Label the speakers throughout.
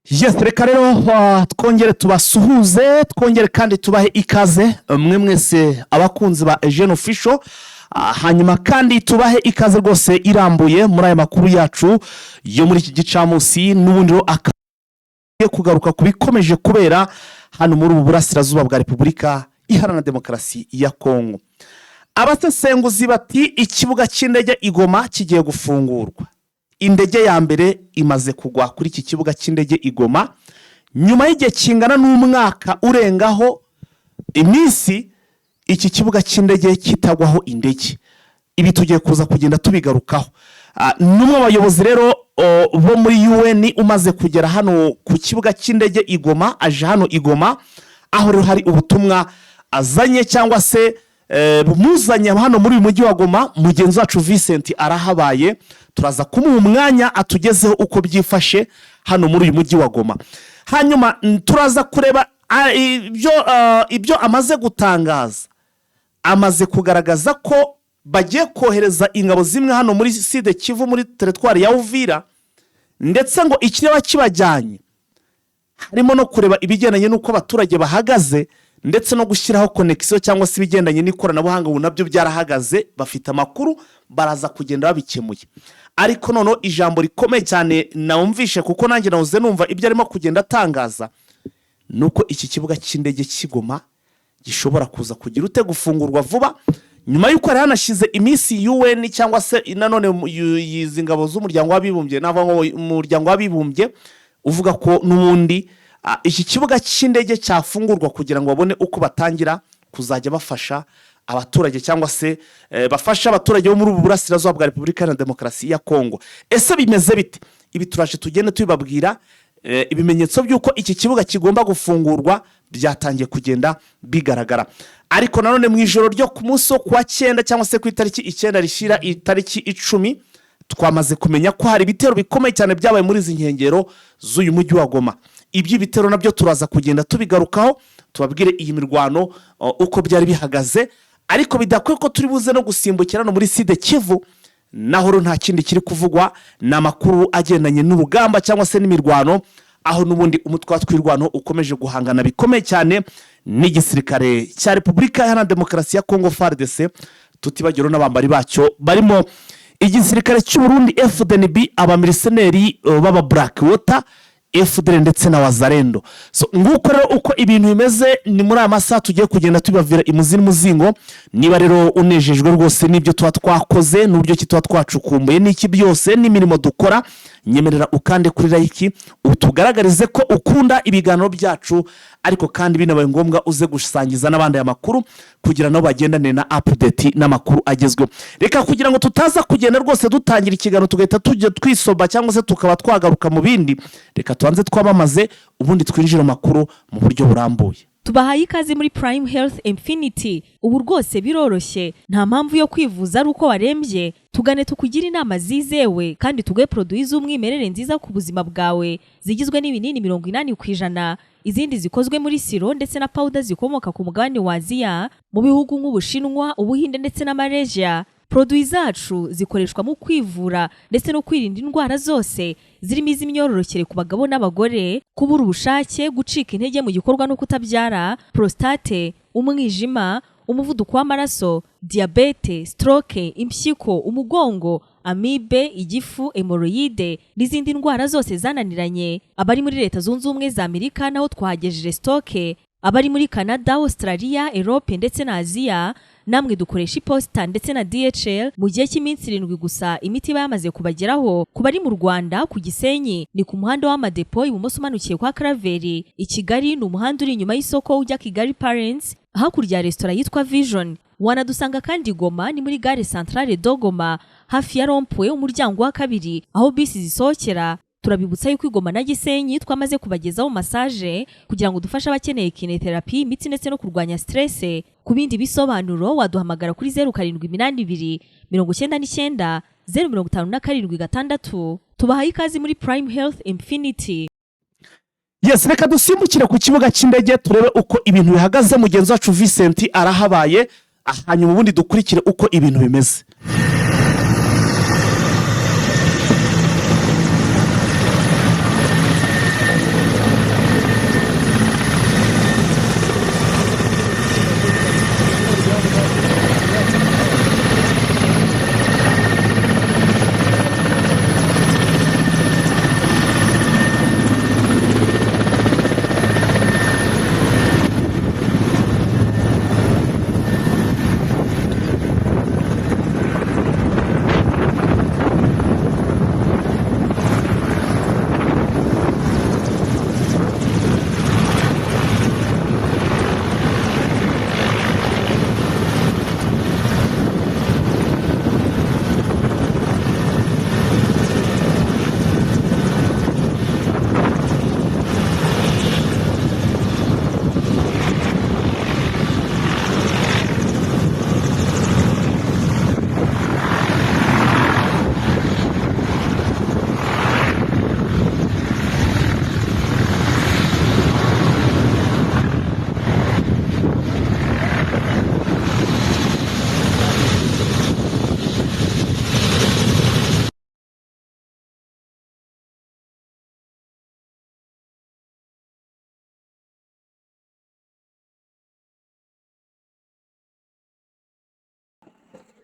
Speaker 1: Yes, reka rero twongere tubasuhuze, twongere kandi tubahe ikaze mwe mwese abakunzi ba Eugene Official. Hanyuma kandi tubahe ikaze rwose irambuye muri aya makuru yacu yo muri iki gicamunsi, n'ubundi ro akaye kugaruka kubikomeje kubera hano muri ubu burasirazuba bwa Repubulika Iharanira Demokarasi ya Kongo. Abasesenguzi bati ikibuga cy'indege Igoma kigiye gufungurwa. Indege ya mbere imaze kugwa kuri iki kibuga cy'indege Igoma nyuma y'igihe kingana n'umwaka urengaho iminsi iki kibuga cy'indege kitagwaho indege. Ibi tugiye kuza kugenda tubigarukaho. Numwe abayobozi rero bo muri UN umaze kugera hano ku kibuga cy'indege Igoma, aje hano Igoma, aho rero hari ubutumwa azanye cyangwa se bumuzanye hano muri uyu mujyi wa Goma. Mugenzi wacu Vincent arahabaye, turaza kumuha umwanya atugezeho uko byifashe hano muri uyu mujyi wa Goma. Hanyuma turaza kureba ibyo amaze gutangaza. Amaze kugaragaza ko bagiye kohereza ingabo zimwe hano muri Sud Kivu muri territoire ya Uvira, ndetse ngo ikireba kibajyanye harimo no kureba ibigendanye n'uko abaturage bahagaze, ndetse no gushyiraho connection cyangwa se ibigendanye n'ikoranabuhanga ubu nabyo byarahagaze. Bafite amakuru baraza kugenda babikemuye. Ariko noneho ijambo rikomeye cyane nawumvishe, kuko nanjye nawuze numva ibyo arimo kugenda atangaza, nuko iki kibuga cy'indege Kigoma gishobora kuza kugira ute gufungurwa vuba, nyuma yuko ari hanashize iminsi UN cyangwa se nanone yizi ngabo z'umuryango w'abibumbye n'abango umuryango w'abibumbye uvuga ko n'ubundi iki kibuga cy'indege cyafungurwa kugira ngo babone uko batangira kuzajya bafasha abaturage cyangwa se bafasha abaturage bo muri ubu burasirazuba bwa Repubulika Iharanira Demokarasi ya Kongo. Ese bimeze bite? Ibi turaje tugende tubibabwira. Ibimenyetso by'uko iki kibuga kigomba gufungurwa byatangiye kugenda bigaragara. Ariko nanone mu ijoro ryo ku munsi wo kwa 9 cyangwa se ku itariki 9 rishira itariki 10 twamaze kumenya ko hari ibitero bikomeye cyane byabaye muri izi nkengero z'uyu mujyi wa Goma. Ibyo bitero nabyo turaza kugenda tubigarukaho, tubabwire iyi mirwano uko byari bihagaze. Ariko bidakwiye ko turi buze no gusimbukira no muri Sud Kivu, naho nta kindi kiri kuvugwa n'amakuru agendanye n'urugamba cyangwa se n'imirwano, aho nubundi umutwe wa twirwano ukomeje guhangana bikomeye cyane n'igisirikare cya Repubulika Iharanira Demokarasi ya Kongo FARDC, tutibagiro n'abambari bacyo barimo igisirikare cy'u Burundi FDNB, abamiliseneri baba Blackwater, FDL ndetse na Wazalendo. So nguko rero uko ibintu bimeze ni muri amasaha tugiye kugenda tubavira imuzini muzingo. Niba rero unejejwe rwose n'ibyo twakoze n'uburyo kitwa twacukumbuye n'iki byose n'imirimo dukora, nyemerera ukande kuri like utugaragarize ko ukunda ibiganiro byacu, ariko kandi binabaye ngombwa uze gusangiza n'abandi amakuru kugira no bagendane na update n'amakuru agezweho. Reka kugira ngo tutaza kugenda rwose dutangira ikiganiro tugahita tujya twisoba cyangwa se tukaba twagaruka mu bindi, reka tuanze twabamaze ubundi twinjira makuru mu buryo burambuye.
Speaker 2: Tubahaye ikaze muri Prime Health Infinity. Ubu rwose biroroshye, nta mpamvu yo kwivuza ari uko warembye. Tugane tukugira inama zizewe kandi tuguhe produits z'umwimerere nziza ku buzima bwawe, zigizwe n'ibinini 80%, izindi zikozwe muri siro ndetse na powder zikomoka ku mugabane wa Aziya, mu bihugu nk'Ubushinwa, Ubuhinde ndetse na Malaysia. Produits zacu zikoreshwa mu kwivura ndetse no kwirinda indwara zose, zirimo iz'imyororokere ku bagabo n'abagore, kubura ubushake, gucika intege mu gikorwa no kutabyara, prostate, umwijima, umuvuduko w'amaraso, diabete, stroke, impyiko, umugongo, amibe, igifu, hemorrhoide n'izindi ndwara zose zananiranye. Abari muri Leta Zunze Ubumwe za Amerika naho twahagejeje stoke, abari muri Canada, Australia, Europe ndetse na Aziya namwe dukoresha iposita ndetse na DHL mu gihe cy'iminsi 7 gusa. Imiti bayamaze kubageraho. Kubari mu Rwanda ku Gisenyi ni ku muhanda w'amadepo ibumoso umanukiye kwa Kraveri. I Kigali ni umuhanda uri inyuma y'isoko ujya Kigali Parents, hakurya restaurant yitwa Vision. Wanadusanga kandi Goma ni muri gare centrale Dogoma hafi ya Rompwe umuryango wa kabiri aho bisi zisohokera. Turabibutsa yuko Igoma na Gisenyi twamaze kubagezaho massage kugira ngo dufashe abakeneye kinetherapy, imiti ndetse no kurwanya stress. Ku bindi bisobanuro waduhamagara kuri 0782 99 057 Tubahaye ikaze muri Prime Health Infinity.
Speaker 1: Yes, reka dusimbukire ku kibuga cy'indege turebe uko ibintu bihagaze. Mugenzi wacu Vincent arahabaye, hanyuma ubundi dukurikire uko ibintu bimeze.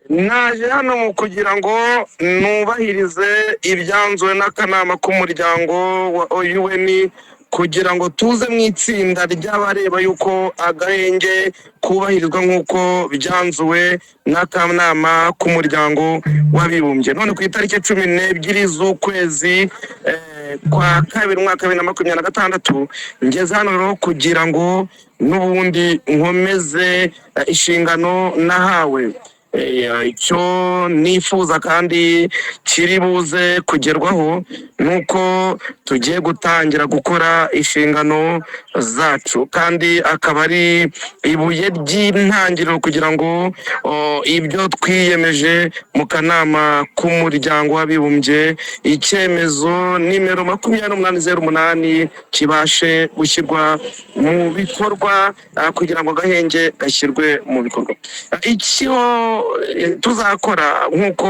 Speaker 3: naje hano mu kugira ngo nubahirize ibyanzuwe n'akanama k'umuryango wa UN kugira ngo tuze mu itsinda ry'abareba yuko agahenge kubahirizwa nk'uko byanzuwe n'akanama k'umuryango w'abibumbye. None ku itariki 12 z'ukwezi kwa kabiri umwaka 2026 ngeze hano rero kugira ngo n'ubundi nkomeze inshingano nahawe. Icyo nifuza kandi kiri buze kugerwaho nuko tugiye gutangira gukora inshingano zacu, kandi akaba ari ibuye ry'intangiriro kugira ngo ibyo twiyemeje mu kanama k'umuryango w'abibumbye icyemezo nimero 2808 kibashe gushyirwa mu bikorwa kugira ngo agahenge gashyirwe mu bikorwa. Icyo tuzakora nk'uko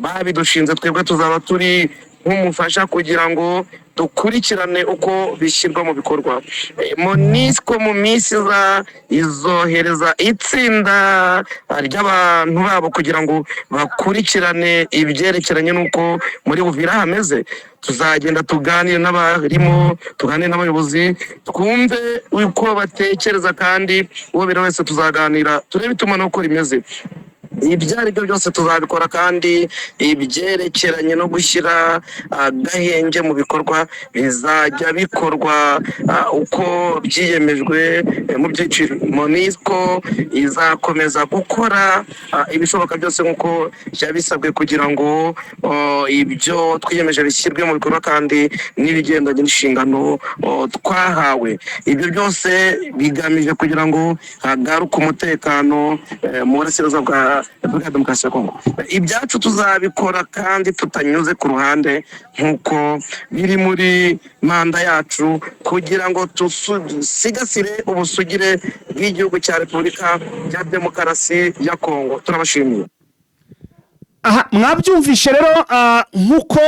Speaker 3: babidushinze, twebwe tuzaba turi nk'umufasha kugira ngo dukurikirane uko bishyirwa mu bikorwa. MONUSCO mu minsi izohereza itsinda ry'abantu babo kugira ngo bakurikirane ibyerekeranye n'uko muri Uvira hameze. Tuzagenda tuganire n'abarimo, tuganire n'abayobozi, twumve uko batekereza, kandi uwo biri wese tuzaganira turebe itumanaho uko rimeze. Ibyo ari byo byose tuzabikora, kandi ibyerekeranye no gushyira agahenge mu bikorwa bizajya bikorwa uko byiyemejwe mu byiciro. MONUSCO izakomeza gukora ibishoboka byose nk'uko byabisabwe kugira ngo ibyo twiyemeje bishyirwe mu bikorwa, kandi n'ibigendanye n'inshingano twahawe. Ibyo byose bigamije kugira ngo hagaruke umutekano mu burasirazuba bwa Repubulika ya Demokarasi ya Kongo. Ibyacu tuzabikora kandi tutanyuze ku ruhande nk'uko biri muri manda yacu, kugira ngo tusigasire ubusugire bw'igihugu cya Repubulika ya Demokarasi ya Kongo. Turabashimiye.
Speaker 1: Aha, mwabyumvishe rero nk'uko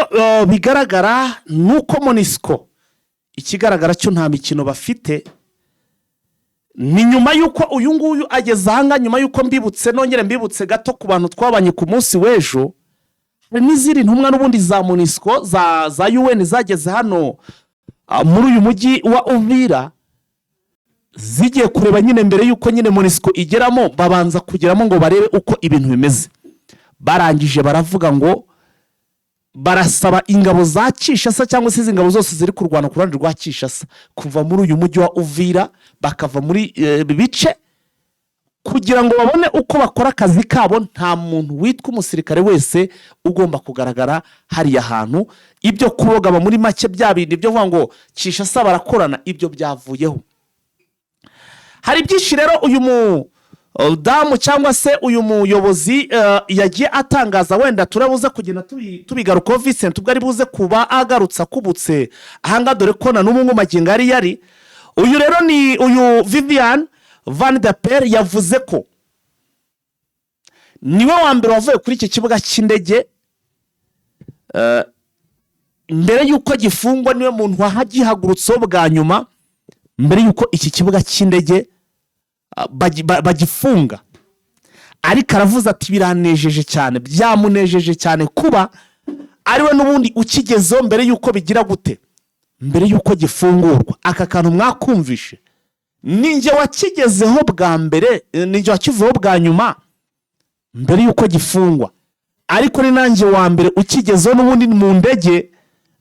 Speaker 1: bigaragara nuko MONUSCO ikigaragara cyo nta mikino bafite. Ni nyuma yuko uyu nguyu ageze ahanga, nyuma yuko nongere mbibutse gato ku bantu twabanye ku munsi w'ejo, hari n'izindi ntumwa n'ubundi za MONUSCO za UN zageze hano muri uyu mujyi wa Uvira, zigiye kureba nyine mbere yuko nyine MONUSCO igeramo, babanza kugeramo ngo barebe uko ibintu bimeze. Barangije baravuga ngo barasaba ingabo za Kinshasa cyangwa se ingabo zose ziri kurwana ku ruhande rwa Kinshasa kuva muri uyu mujyi wa Uvira, bakava muri bice, kugira ngo babone uko bakora akazi kabo. Nta muntu witwa umusirikare wese ugomba kugaragara hariya hantu. Ibyo kurogaba muri make bya bindi byo vuga ngo Kinshasa barakorana, ibyo byavuyeho. Hari byinshi rero uyu damu cyangwa se uyu muyobozi yagiye atangaza, wenda turabuze kugenda tubigarukaho. Vincent ubwo ari buze kuba agarutsa kubutse ahanga, dore ko na n'umwe magingo yari uyu rero ni uyu Vivian Van der Per, yavuze ko niwe wa mbere wavuye kuri iki kibuga cy'indege mbere yuko gifungwa, niwe muntu wahagihagurutseho bwa nyuma mbere yuko iki kibuga cy'indege bagifunga. Ariko aravuze ati biranejeje cyane, byamunejeje cyane kuba ariwe n'ubundi ukigezeho mbere yuko bigira gute, mbere yuko gifungurwa. Aka kantu mwakumvishe, ninjye wakigezeho bwa mbere, ninjye wakivuyeho bwa nyuma mbere yuko gifungwa, ariko ni nanjye wa mbere ukigezeho n'ubundi mu ndege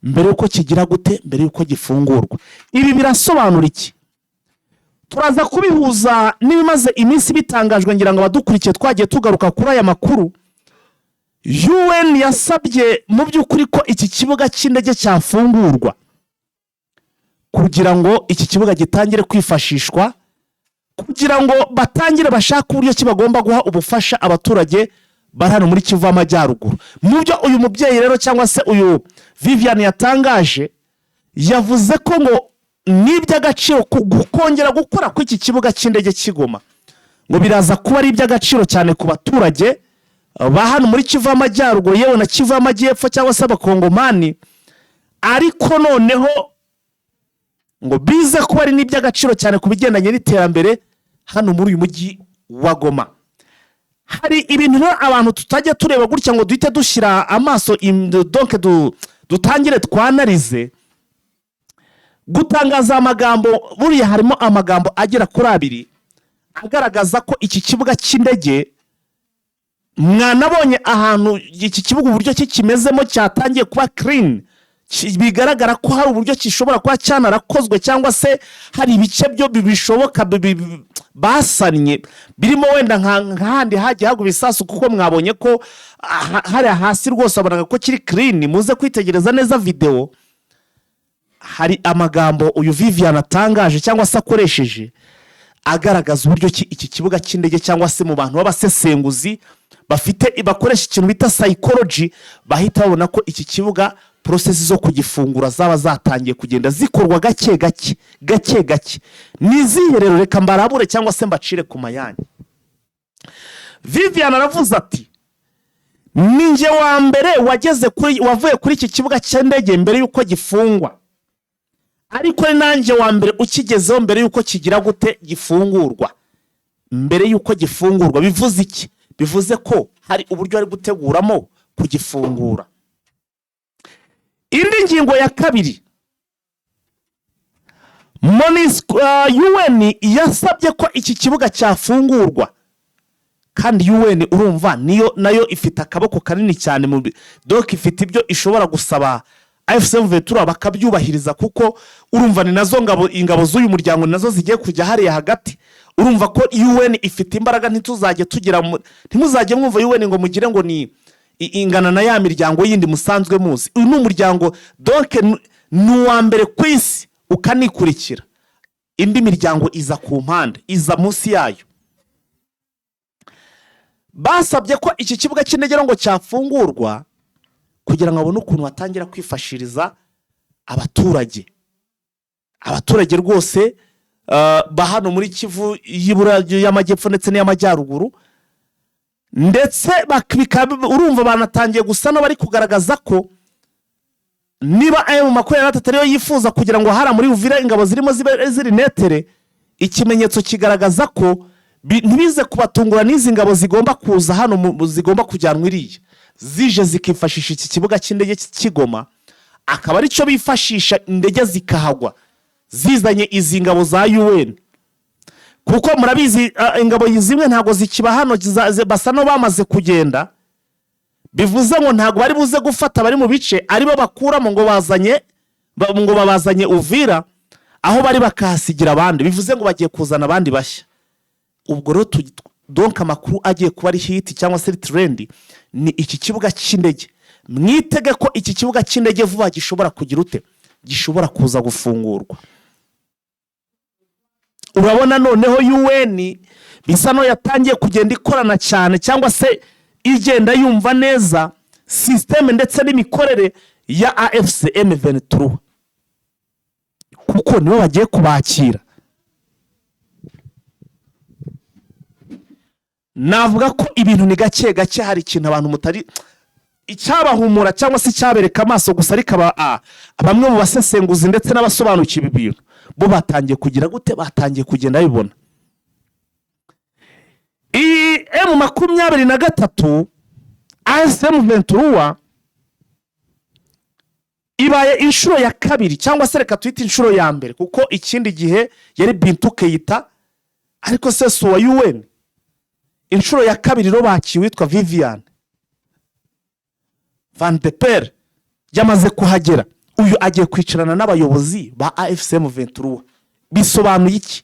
Speaker 1: mbere yuko kigira gute, mbere yuko gifungurwa. Ibi birasobanura iki? Turaza kubihuza n'ibimaze iminsi bitangajwe, ngira ngo abadukurikiye twagiye tugaruka kuri aya makuru. UN yasabye mu by'ukuri ko iki kibuga cy'indege cyafungurwa kugira ngo iki kibuga gitangire kwifashishwa, kugira ngo batangire bashaka uburyo ki bagomba guha ubufasha abaturage bari hano muri Kivu y'Amajyaruguru. Mu byo uyu mubyeyi rero cyangwa se uyu Vivian yatangaje, yavuze ko ngo n'iby'agaciro kongera gukora ku iki kibuga cy'indege cy'Igoma, ngo biraza kuba ari iby'agaciro cyane ku baturage ba hano muri Kivu y'Amajyaruguru, yewe na Kivu y'Amajyepfo cyangwa se abakongomani. Ariko noneho ngo bize kuba ari n'iby'agaciro cyane ku bigendanye n'iterambere hano muri uyu mujyi wa Goma. hari ibintu rero abantu tutajya tureba gutya ngo duhite dushyira amaso donc dutangire twanarize. Gutangaza amagambo, buriya harimo amagambo agera kuri 2 agaragaza ko iki kibuga cy'indege, mwanabonye ahantu iki kibuga uburyo kimezemo cyatangiye kuba clean, bigaragara ko hari uburyo kishobora kuba cyanarakozwe cyangwa se hari ibice byo bishoboka basanye birimo wenda nk'ahandi hagiye hagwa ibisasu, kuko mwabonye ko hari hasi rwose abona ko kiri clean. Muze kwitegereza neza video, hari amagambo uyu Vivian atangaje cyangwa se akoresheje agaragaza uburyo iki kibuga cy'indege, cyangwa se mu bantu b'abasesenguzi bakoresha ikintu bita psychology, bahita babona ko iki kibuga process zo kugifungura zaba zatangiye kugenda zikorwa gake gake. Nizihe rero, reka mbarabure cyangwa se mbacire ku mayanyi. Vivian aravuze ati, ninjye wa mbere wavuye kuri iki kibuga cy'indege mbere yuko gifungwa, ariko nanjye wa mbere ukigezeho mbere yuko kigira gute gifungurwa. Mbere yuko gifungurwa bivuze iki? Bivuze ko hari uburyo ari guteguramo kugifungura. Indi ngingo ya 2, UN yasabye ko iki kibuga cyafungurwa, kandi UN urumva nayo ifite akaboko kanini cyane mu donc ifite ibyo ishobora gusaba AFC Ventura bakabyubahiriza, kuko urumva ni nazo ingabo z'uyu muryango nazo zigiye kujya hariya hagati. Urumva ko UN ifite imbaraga, ntimuzajye mwumva UN ngo mugire ngo ni ingana na ya miryango yindi musanzwe muzi. Uyu ni umuryango donc nuwa mbere ku isi ukanikurikira, indi miryango iza ku mpande, iza munsi yayo. Basabye ko iki kibuga cy'indege ngo cyafungurwa kugira ngo abone ukuntu batangira kwifashiriza abaturage rwose bahano muri Kivu y'Amajyepfo ndetse n'y'Amajyaruguru. Ndetse urumva banatangiye gusa no bari kugaragaza ko niba ayo makorera atariyo yifuza kugira ngo hara muri Uvira ingabo zirimo ziri netere, ikimenyetso kigaragaza ko ntibize kubatungura n'izi ngabo zigomba kuza hano, zigomba kujyanwa iriya, zije zikifashisha iki kibuga cy'indege cy'Igoma, akaba ari cyo bifashisha indege zikahagwa zizanye izi ngabo za UN. Kuko murabizi ingabo zimwe ntago zikiba hano, basa no bamaze kugenda, bivuze ngo ntago bari buze gufata bari mu bice aribo bakuramo ngo babazanye Uvira, aho bari bakahasigira abandi, bivuze ngo bagiye kuzana abandi bashya. Ubwo rero donc amakuru agiye kuba ari hit cyangwa se trend ni iki kibuga cy'indege. Mwitege ko iki kibuga cy'indege vuba gishobora kugira ute, gishobora kuza gufungurwa. Urabona noneho UN bisa no yatangiye kugenda ikorana cyane, cyangwa se igenda yumva neza system ndetse n'imikorere ya AFC M23, kuko nibo bagiye kubakira. Navuga ko ibintu ni gake hari ikintu abantu mutari icyabahumura cyangwa se cyabereka amaso gusa, ariko bamwe mu basesenguzi ndetse n'abasobanukiwe ibintu bo batangiye kugira gute, batangiye kugenda bibona. M23 ASM Ventura ibaye inshuro ya 2, cyangwa se reka twite inshuro ya mbere, kuko ikindi gihe yari Bintou Keita, ariko se wa UN. Inshuro ya 2 ro bakiwe witwa Vivian Van de Per yamaze kuhagera. Uyu agiye kwicarana n'abayobozi ba AFCM Ventura. Bisobanuye iki?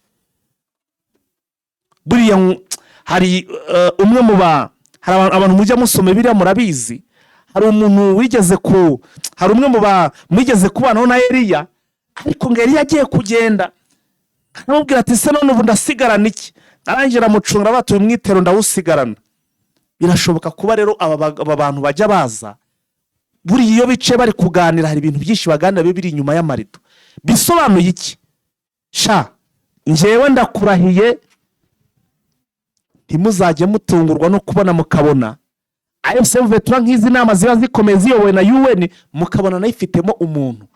Speaker 1: Buriya hari umwe mu hari abantu mujya musome biriya murabizi, hari umuntu hari umwe mu mwigeze kubanaho na Eliya, ariko ngo Eliya agiye kugenda aramubwira ati se none ubu ndasigarana iki? Arangira mucunga batuye mwitero ndawusigarana. Birashoboka kuba rero aba bantu bajya baza buri iyo bice bari kuganira, hari ibintu byinshi baganira bibiri inyuma y'amarido. Bisobanuye iki? Njewe ndakurahiye ntimuzajye mutungurwa no kubona mukabona AFC Ventura nk'izi nama ziba zikomeye ziyobowe na UN, mukabona nayifitemo umuntu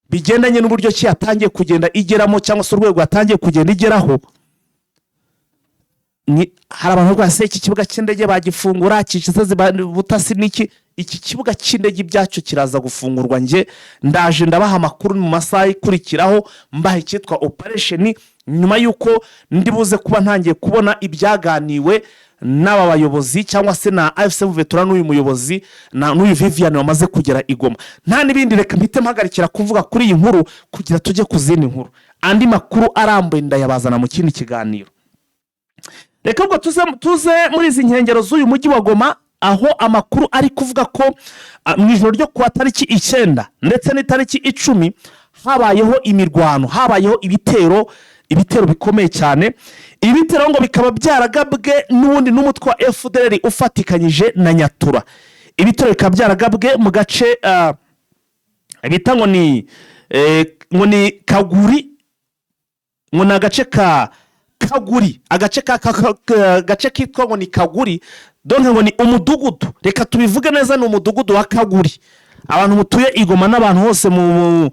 Speaker 1: bigendanye n'uburyo ki yatangiye kugenda igeramo, cyangwa se urwego yatangiye kugenda igeraho. hari abantu rwose iki kibuga cy'indege bagifungura kikize butasi n'iki iki kibuga cy'indege ibyacyo kiraza gufungurwa. nge ndaje ndabaha amakuru mu masaha ikurikiraho mbaha icyitwa operation nyuma y'uko ndibuze kuba ntangiye kubona ibyaganiwe n'aba bayobozi cyangwa se na AFC Veterano n'uyu muyobozi n'uyu Vivian wamaze kugera igoma. Nta nibindi reka mpite mpagarikira kuvuga kuri iyi nkuru kugira tujye ku zindi nkuru. Andi makuru arambuye ndayabazana mu kindi kiganiro. Reka ubwo tuze muri izi nkengero z'uyu mujyi wa Goma aho amakuru ari kuvuga ko mu ijoro ryo kuwa tariki 9 ndetse n'itariki 10 habayeho imirwano, habayeho ibitero bikomeye cyane. Ibitero ngo bikaba byaragabwe n'ubundi n'umutwe wa FDLR ufatikanyije na Nyatura. Ibitero bikaba byaragabwe mu gace bita ngo ni Kaguri, ngo na gace ka Kaguri, agace kitwa ngo ni Kaguri, donc ngo ni umudugudu. Reka tubivuge neza, ni umudugudu wa Kaguri. Abantu mutuye Igoma n'abantu hose mu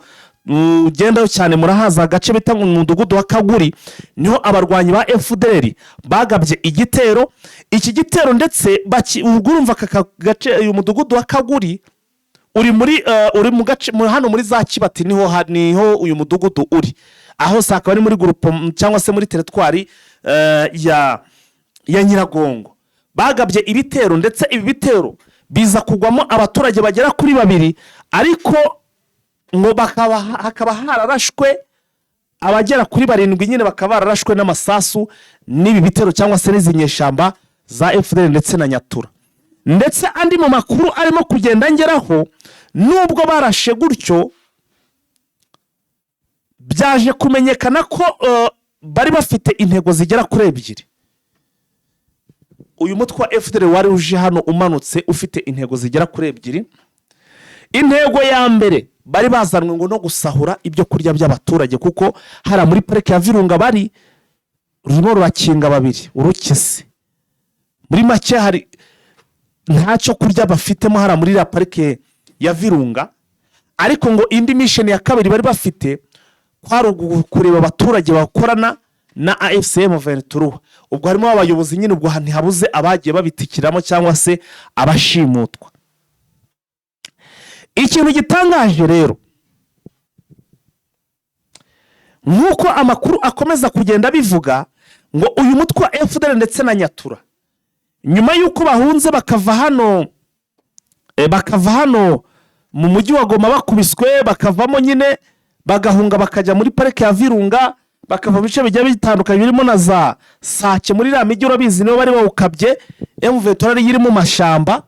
Speaker 1: ugendayo cyane murahaza agace bita ngo umudugudu wa Kaguri, niho abarwanyi ba FDLR bagabye igitero. Iki gitero ndetse urumva gace uyu mudugudu wa Kaguri uri mu gace hano muri za Kibati, niho uyu mudugudu uri. Aho saka bari muri groupe cyangwa se muri territoire ya Nyiragongo. Bagabye ibitero ndetse ibi bitero biza kugwamo abaturage bagera kuri 2, ariko ngo hakaba hararashwe abagera kuri 7 nyine bakaba bararashwe n'amasasu n'ibi bitero cyangwa se n'izinyeshamba za FDL ndetse na Nyatura. Ndetse andi mu makuru arimo kugenda ngeraho, nubwo barashe gutyo byaje kumenyekana ko bari bafite intego zigera kuri 2. Uyu mutwe wa FDL wari uje hano umanutse ufite intego zigera kuri 2. Intego ya mbere bari bazanwe ngo no gusahura ibyo kurya by'abaturage, kuko hari muri parike ya Virunga bari rurimo rurakinga 2 urukise. Muri make hari ntacyo kurya bafitemo hari muri la parike ya Virunga, ariko ngo indi mission ya kabiri bari bafite kwari kureba abaturage bakorana na AFC M23. Ubwo harimo abayobozi nyine, ubwo ntihabuze abagiye babitikiramo cyangwa se abashimutwa. Ikintu gitangaje rero, nkuko amakuru akomeza kugenda bivuga, ngo uyu mutwe wa FDL ndetse na Nyatura nyuma y'uko bahunze bakava hano mu mujyi wa Goma bakubiswe, bakavamo nyine bagahunga bakajya muri parike ya Virunga, bakava bice bijya bitandukanye birimo na za Sake. Muri la mijyi urabizi nibo bari bawukabye, M23 iri mu mashamba,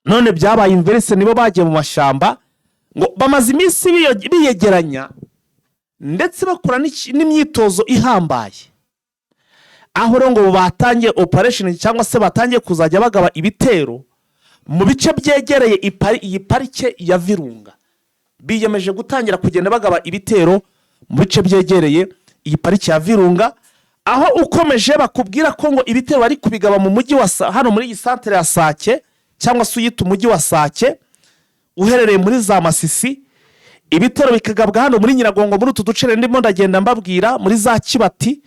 Speaker 1: none byabaye inverse, nibo bagiye mu mashamba. Ngo bamaze iminsi biyegeranya ndetse bakora n'imyitozo ihambaye, aho rero ngo batangiye operation cyangwa se batangiye kuzajya bagaba ibitero mu bice byegereye iyi parike ya Virunga. Biyemeje gutangira kugenda bagaba ibitero mu bice byegereye iyi parike ya Virunga, aho ukomeje bakubwira ko ngo ibitero bari kubigaba mu mujyi wa hano muri iyi centre ya Sake, cyangwa se uyita umujyi wa Sake uherereye muri za Masisi. Ibitero bikagabwa hano muri Nyiragongo, muri utu duce ndimo ndagenda mbabwira, muri za Kibati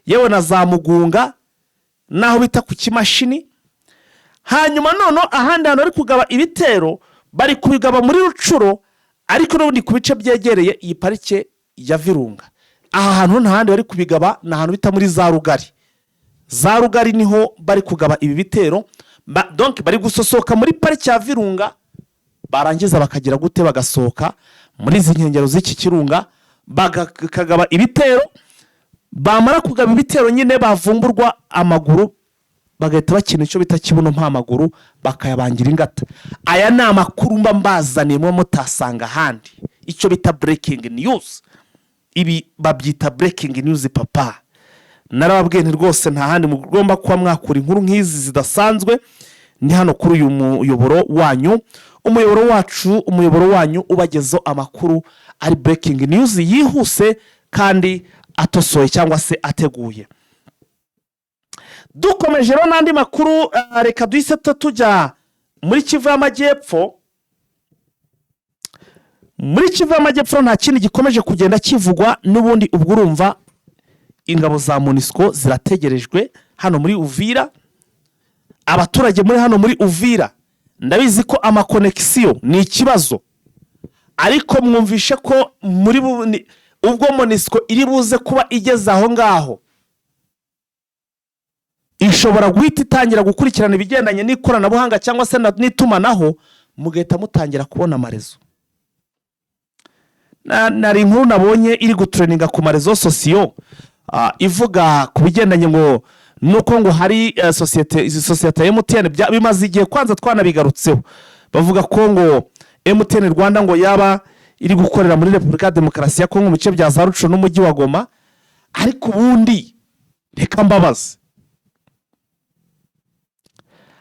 Speaker 1: yewe na za Mugunga naho bita ku Kimashini. Hanyuma nono ahandi hano ari kugaba ibitero bari kubigaba muri Rucuro, ariko n'ubundi ku bice byegereye iyi parike ya Virunga. Aha hantu ntahandi bari kubigaba na hantu bita muri za Rugari niho bari kugaba ibi bitero. Donc bari gusosoka muri parike ya Virunga, barangiza bakagira gute bagasohoka muri izi nkengero z'iki kirunga bakagaba ibitero. Bamara kugaba ibitero nyine bavumburwa amaguru, bagahita bakina icyo bita kibuno mpa amaguru bakayabangira ingata. Aya ni amakuru mba mbazaniye mwe mutasanga handi, icyo bita breaking news. Ibi babyita breaking news papa. Narababwiye nti rwose nta handi mugomba kuba mwakura inkuru nk'izi zidasanzwe, ni hano kuri uyu muyoboro wanyu, umuyoboro wacu, umuyoboro wanyu ubagezo amakuru ari breaking news yihuse kandi atosoye cyangwa se ateguye. Dukomeje rero n'andi makuru, reka duhise tujya muri Kivu y'Amajyepfo. Muri Kivu y'Amajyepfo nta kindi gikomeje kugenda kivugwa n'ubundi, ubwo urumva ingabo za MONUSCO zirategerejwe hano muri Uvira. Abaturage muri hano muri Uvira ndabizi ko amakonekisiyo ni ikibazo, ariko mwumvishe ko muri ubwo MONUSCO iri buze kuba igeze aho ngaho, ishobora guhita itangira gukurikirana ibigendanye n'ikoranabuhanga cyangwa se n'itumanaho, mugahita mutangira kubona amarezo. Nari inkuru nabonye iri gutureninga ku marezo sosiyo ivuga ku bigendanye ngo nuko ngo hari sosiyete ya MTN bimaze igihe kwanza twanabigarutseho, bavuga ko ngo MTN Rwanda ngo yaba iri gukorera muri Repubulika ya Demokarasi ya Kongo mu bice bya za Ruco n'umujyi wa Goma. Ariko ubundi reka mbabaze,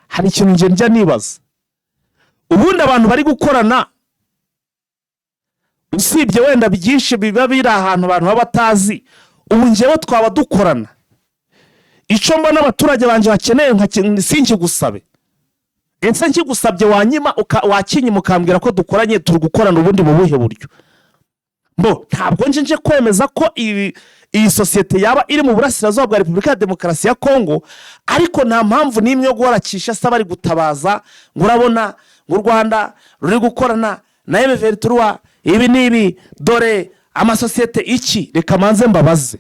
Speaker 1: hari ikintu njya nibaza, ubundi abantu bari gukorana, usibye wenda byinshi biba biri ahantu abantu baba batazi, ubu njyewe twaba dukorana, icyo mbona abaturage banje bakeneye sinkigusabe, ese nkigusabye wanyima wakinyima ukambwira ko dukoranye, turi gukorana ubundi mu buhe buryo? Ntabwo nje kwemeza ko iyi sosiyete yaba iri mu burasirazuba bwa Repubulika ya Demokarasi ya Kongo, ariko nta mpamvu n'imwe yo guharakisha se bari gutabaza ngo urabona ngo u Rwanda ruri gukorana na M23 ibi n'ibi, dore amasosiyete iki. Reka manze mbabaze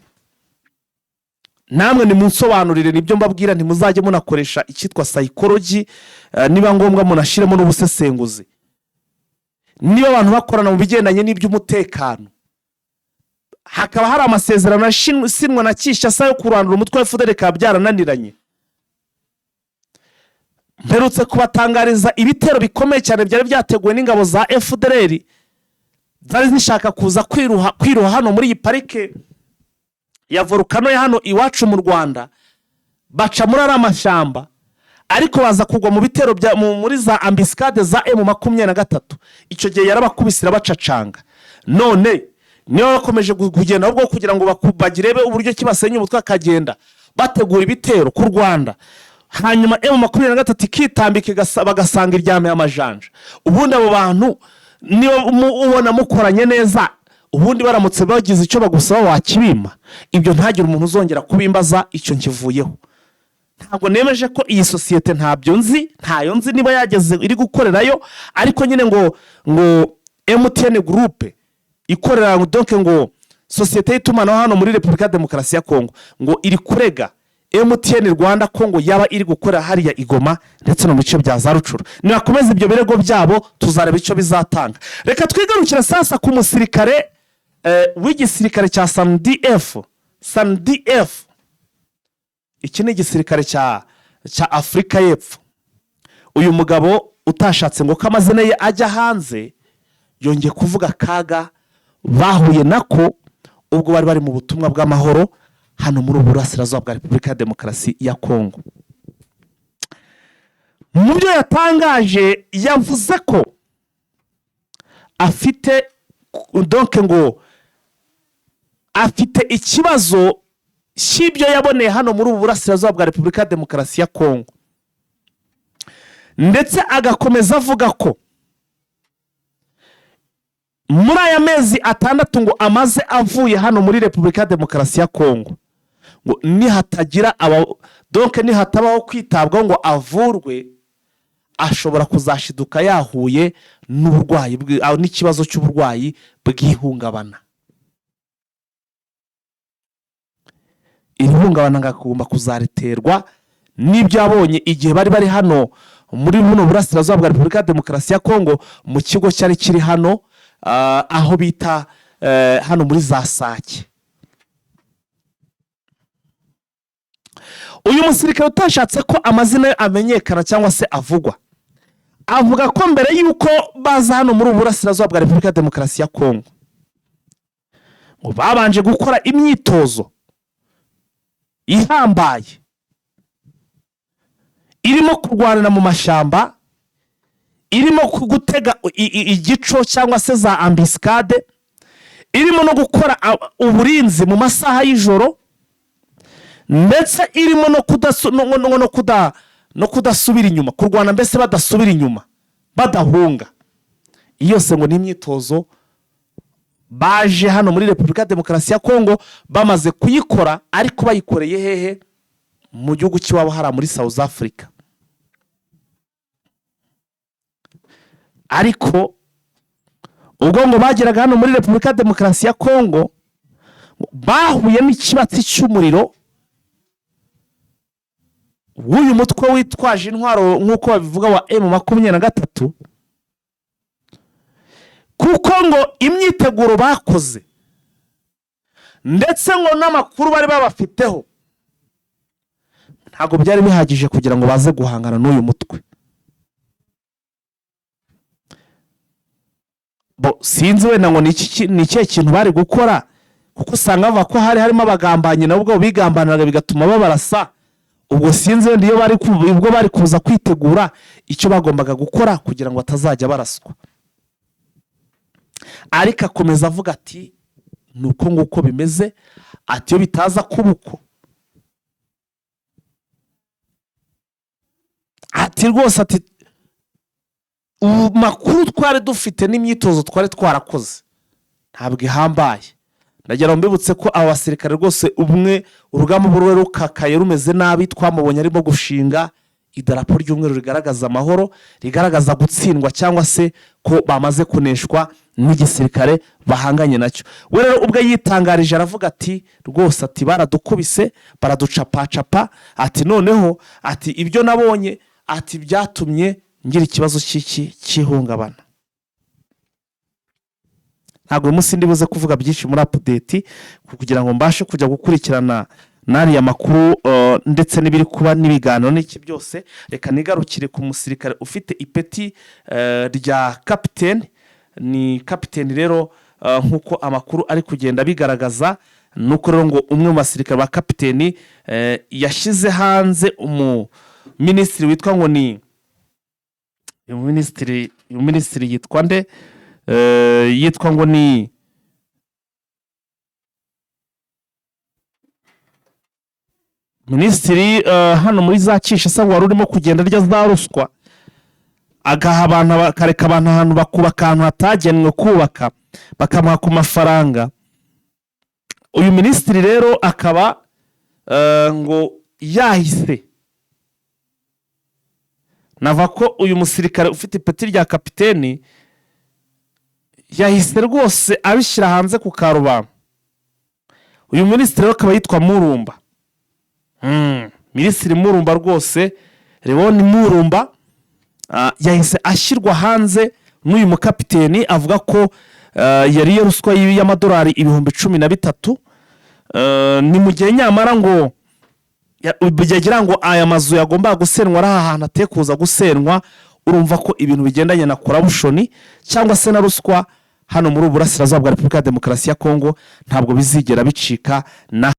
Speaker 1: namwe nimunsobanurire, nibyo mbabwira, ntimuzajye munakoresha icyitwa psychology, niba ngombwa munashiremo n'ubusesenguzi. Niba abantu bakorana mu bigendanye n'iby'umutekano, hakaba hari amasezerano asinwa na Kinshasa yo kurandura umutwe wa FDLR ka byarananiranye, mperutse kubatangariza ibitero bikomeye cyane byari byateguwe n'ingabo za FDLR zari zishaka kuza kwiruha hano muri iyi parike ya volcano ya hano iwacu mu Rwanda, baca muri ara mashyamba, ariko baza kugwa mu bitero muri za ambiscade za M23. Icyo gihe yarabakubisira bacacanga. None niyo bakomeje kugenda ahubwo kugira ngo bagirebe uburyo kibasenya umutwe akagenda bategura ibitero ku Rwanda, hanyuma M23 ikitambika bagasanga iryame amajanja. Ubundi abo bantu niba ubona mukoranye neza, ubundi baramutse bagize icyo bagusaba wakibima, ibyo ntagire umuntu uzongera kubimbaza, icyo nkivuyeho. Ntabwo nemeje ko iyi sosiyete ntayo nzi niba yageze iri gukorerayo, ariko nyine ngo MTN Group ikorera donc ngo sosiyete y'itumanaho hano muri Repubulika ya Demokarasi ya Kongo ngo iri kurega MTN Rwanda ko ngo yaba iri gukorera hariya Igoma ndetse no mu bice bya za Rucuru. Nibakomeza ibyo birego byabo tuzareba icyo bizatanga. Reka twigarukira sasa ku musirikare w'igisirikare cya SANDF. Iki ni igisirikare cya Afurika y'Epfo. Uyu mugabo utashatse ngo kamazina ye ajya hanze, yongeye kuvuga kaga bahuye nako ubwo bari mu butumwa bw'amahoro hano muri Burasirazuba bwa Repubulika ya Demokarasi ya Kongo. Mu byo yatangaje yavuze ko afite ikibazo cy'ibyo yaboneye hano muri Burasirazuba bwa Repubulika ya Demokarasi ya Kongo, ndetse agakomeza avuga ko muri aya mezi 6 ngo amaze avuye hano muri Repubulika ya Demokarasi ya Kongo, ngo nihatabaho kwitabwaho ngo avurwe, ashobora kuzashiduka yahuye n'uburwayi n'ikibazo cy'uburwayi bw'ihungabana. Ihungabana ngakugomba kuzariterwa n'ibyo yabonye igihe bari hano muri buno Burasirazuba bwa Repubulika ya Demokarasi ya Kongo, mu kigo cyari kiri hano aho bita hano muri za Sake. Uyu musirikare utashatse ko amazina ye amenyekana cyangwa se avugwa, avuga ko mbere yuko baza hano muri Burasirazuba bwa Repubulika ya Demokarasi ya Kongo, ngo babanje gukora imyitozo ihambaye irimo kurwanira mu mashyamba, irimo gutega igico cyangwa se za ambiscade, irimo no gukora uburinzi mu masaha y'ijoro, ndetse irimo no kudasubira inyuma, kurwana mbese badasubira inyuma, badahunga. Iyo se ngo ni imyitozo baje hano muri Repubulika ya Demokarasi ya Kongo bamaze kuyikora, ariko bayikoreye hehe? Mu gihugu cy'iwabo hara muri South Africa. Ariko ubwo ngo bageraga hano muri Repubulika ya Demokarasi ya Kongo bahuye n'ikibatsi cy'umuriro w'uyu mutwe witwaje intwaro nk'uko babivuga wa M23, kuko ngo imyiteguro bakoze ndetse ngo n'amakuru bari babafiteho ntabwo byari bihagije kugira ngo baze guhangana n'uyu mutwe. Sinzi wenda ngo ni ikihe kintu bari gukora, kuko usanga bavuga ko harimo abagambanyi nabo bigambaniraga bigatuma babarasa. Ubwo sinzi wenda iyo bari kuza kwitegura icyo bagombaga gukora kugira ngo batazajya baraswa. Ariko akomeza avuga ati nuko nguko bimeze, ati iyo bitaza kubuko, ati rwose ati makuru twari dufite n'imyitozo twari twarakoze ntabwo ihambaye. Ndagira mbibutse ko aba basirikare rwose umwe urugamba burwe rukakaye rumeze nabi, twamubonye arimo gushinga idarapo ry'umweru rigaragaza amahoro, rigaragaza gutsindwa cyangwa se ko bamaze kuneshwa n'igisirikare bahanganye nacyo. We rero ubwo yitangarije aravuga ati rwose ati baradukubise baraducapacapa, ati noneho ati ibyo nabonye ati byatumye ngira ikibazo cy'ihungabana. Ntabwo uyu munsi ndibuze kuvuga byinshi muri update kugira ngo mbashe kujya gukurikirana nariya makuru ndetse n'ibiri kuba n'ibiganiro n'iki byose. Reka nigarukire ku musirikare ufite ipeti rya kapiteni. Ni kapiteni rero nk'uko amakuru ari kugenda bigaragaza, nuko rero ngo umwe mu basirikare ba kapiteni yashyize hanze umuminisitiri witwa ngo ni minisitiri yitwa nde, yitwa ngo ni minisitiri hano muri za Kinshasa wari urimo kugenda arya za ruswa, agaha abantu bakareka abantu ahantu bakubaka ahantu hatagenwe kubaka bakamuha ku mafaranga. Uyu minisitiri rero akaba ngo yahise nava ko uyu musirikare ufite ipeti rya kapiteni yahise rwose abishyira hanze ku karubanda. Uyu minisitiri rero akaba yitwa Murumba. Minisitiri Murumba rwose, Leon Murumba yahise ashyirwa hanze n'uyu mukapiteni, avuga ko yariye ruswa y'amadolari 13,000. Ni mu gihe nyamara ngo yagira ngo aya mazu yagomba gusenwa ari ahantu atekuza gusenwa. Urumva ko ibintu bigendanye na corruption cyangwa se na ruswa hano muri Burasirazuba bwa Repubulika ya Demokarasi ya Kongo ntabwo bizigera bicika. Na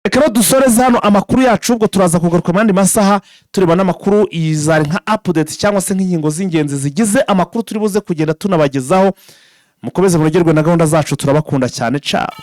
Speaker 1: reka rero dusoreze hano amakuru yacu, ubwo turaza kugaruka mu yandi masaha tureba n'amakuru izari nka update cyangwa se nk'ingingo z'ingenzi zigize amakuru turi buze kugenda tunabagezaho. Mukomeze munogerwe na gahunda zacu, turabakunda cyane. Ciao.